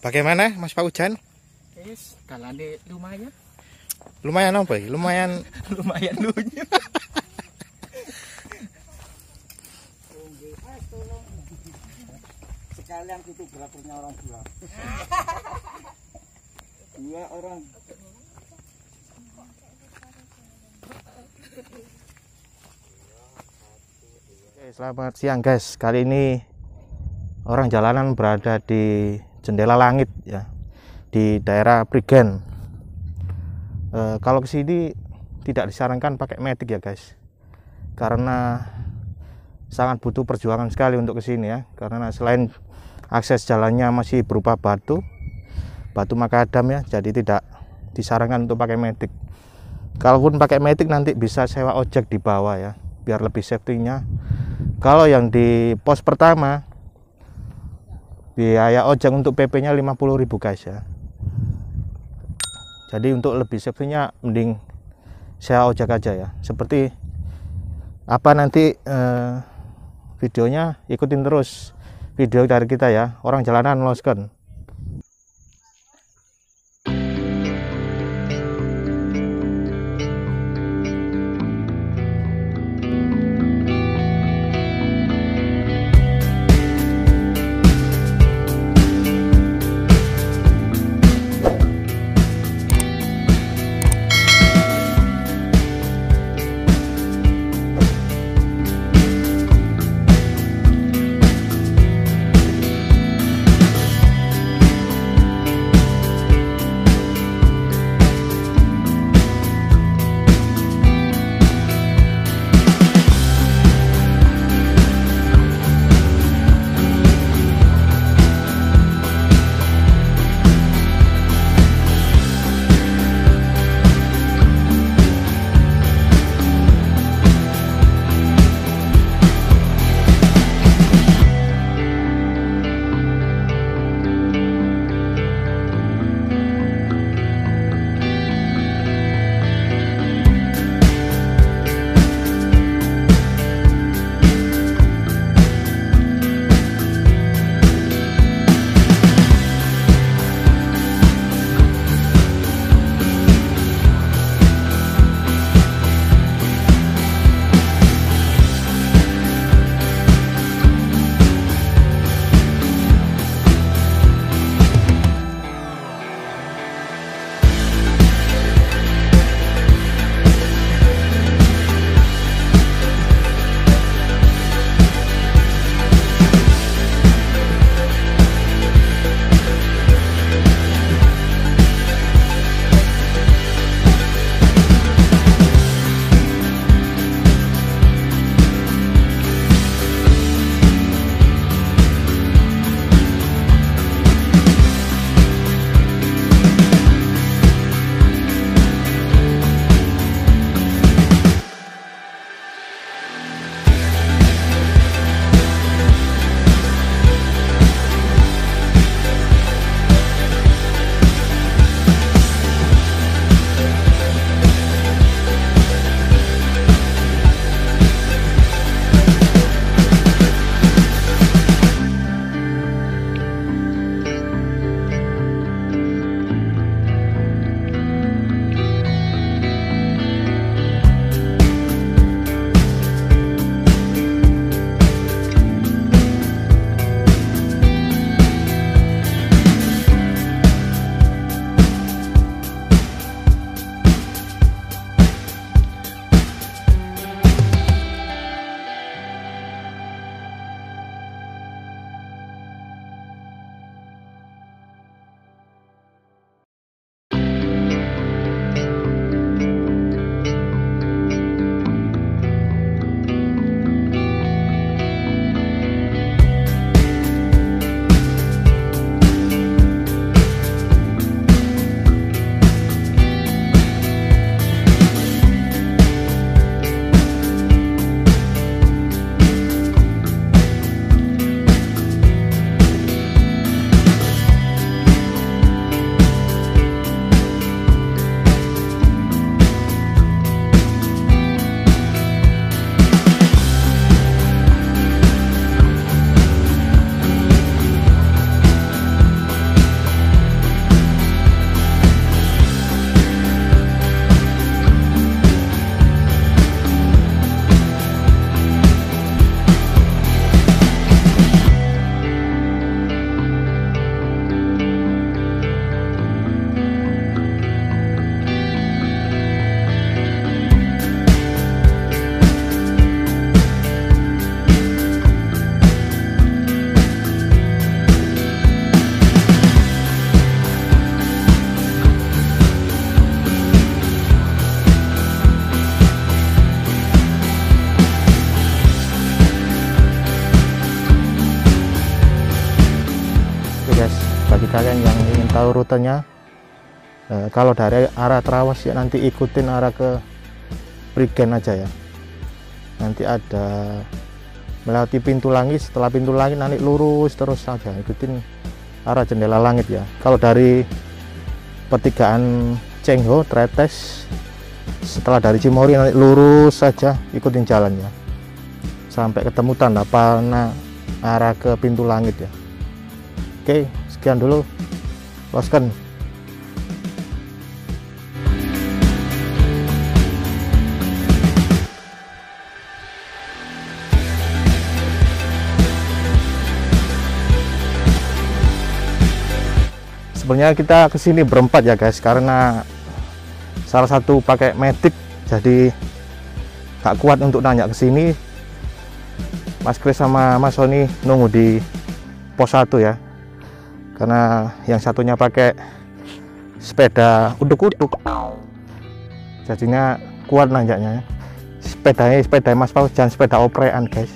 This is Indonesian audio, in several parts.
Bagaimana Mas Pak Ujan? Kalane lumayan. Lumayan apa ya? Lumayan Lumayan lunya. Sekalian fotografernya orang tua. Dua orang. Oke, selamat siang guys. Kali ini orang jalanan berada di Jendela Langit ya, di daerah Prigen. Kalau ke sini tidak disarankan pakai medik ya guys, karena sangat butuh perjuangan sekali untuk ke sini ya. Karena selain akses jalannya masih berupa batu makadam ya, jadi tidak disarankan untuk pakai medik. Kalaupun pakai medik nanti bisa sewa ojek di bawah ya, biar lebih safety-nya. Kalau yang di pos pertama biaya ojek untuk PP-nya 50.000 guys ya. Jadi untuk lebih safety-nya mending sewa ojek aja ya. Seperti apa nanti videonya, ikutin terus video dari kita ya, orang jalanan loskan. tahu rutenya. Kalau dari arah Trawas ya nanti ikutin arah ke Prigen aja ya. Nanti ada melewati pintu langit, setelah pintu langit nanti lurus terus saja ikutin arah Jendela Langit ya. Kalau dari pertigaan Cengho Tretes, setelah dari Cimory nanti lurus saja ikutin jalannya sampai ketemu tanda panah arah ke pintu langit ya. Oke, sekian dulu, loskan. Sebenarnya kita kesini berempat ya guys, karena salah satu pakai medik jadi tak kuat untuk nanya ke sini. Mas Kris sama Mas Sony nunggu di pos 1 ya, karena yang satunya pakai sepeda uduk-uduk jadinya kuat nanjaknya. Sepeda Mas Paus jangan sepeda oprean guys.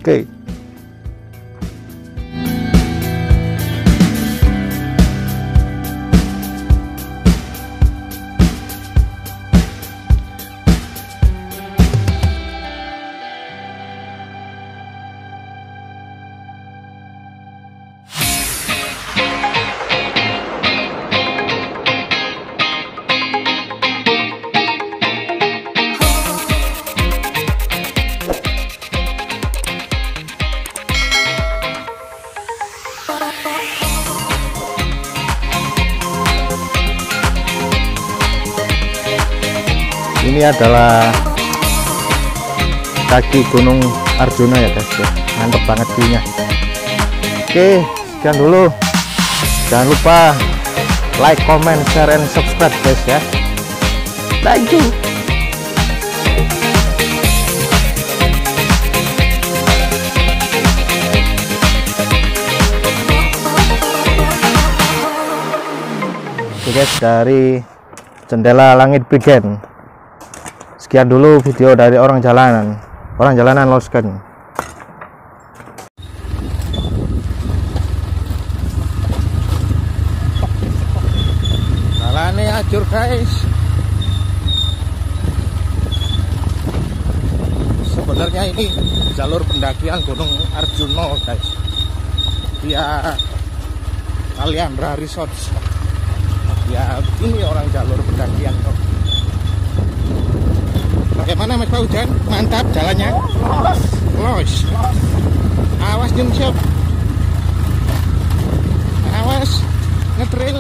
Oke. Ini adalah kaki Gunung Arjuna ya guys ya, mantep banget view-nya. Oke, sekian dulu, jangan lupa like, comment, share, and subscribe guys ya. Thank you. Oke guys, dari Jendela Langit Prigen. Sekian dulu video dari orang jalanan loskan. Jalannya acur guys. Sebenarnya ini jalur pendakian Gunung Arjuna guys. Via Kaliandra Resort. Ya ini orang jalur pendakian kok. Bagaimana Mas Paujan? Mantap jalannya? Los. Awas jengsiap. Awas ngetril.